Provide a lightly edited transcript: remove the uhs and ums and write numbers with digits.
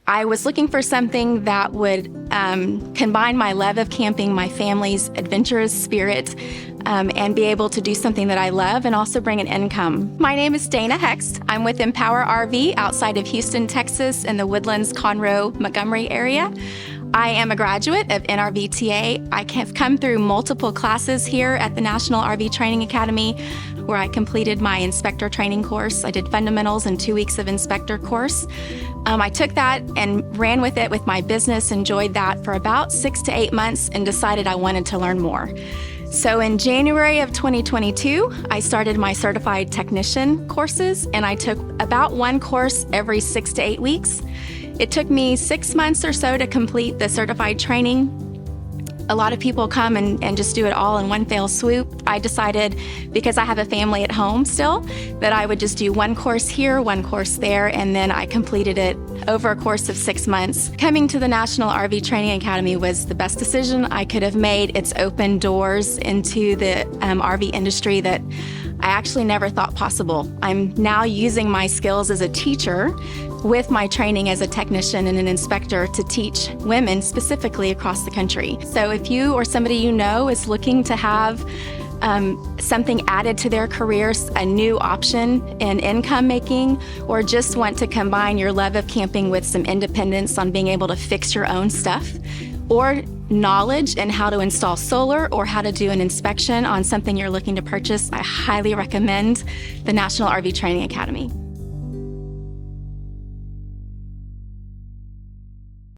I was looking for something that would combine my love of camping, my family's adventurous spirit, and be able to do something that I love and also bring an income. My name is Dana Hext. I'm with Empower RV outside of Houston, Texas in the Woodlands, Conroe, Montgomery area. I am a graduate of NRVTA. I have come through multiple classes here at the National RV Training Academy where I completed my inspector training course. I did fundamentals and 2 weeks of inspector course. I took that and ran with it with my business, enjoyed that for about 6 to 8 months and decided I wanted to learn more. So in January of 2022, I started my certified technician courses, and I took about one course every 6 to 8 weeks. It took me 6 months or so to complete the certified training. A lot of people come and just do it all in one fell swoop. I decided, because I have a family at home still, that I would just do one course here, one course there, and then I completed it over a course of 6 months. Coming to the National RV Training Academy was the best decision I could have made. It's opened doors into the RV industry that I actually never thought possible. I'm now using my skills as a teacher with my training as a technician and an inspector to teach women specifically across the country. So if you or somebody you know is looking to have something added to their careers, a new option in income making, or just want to combine your love of camping with some independence on being able to fix your own stuff, or knowledge in how to install solar or how to do an inspection on something you're looking to purchase, I highly recommend the National RV Training Academy.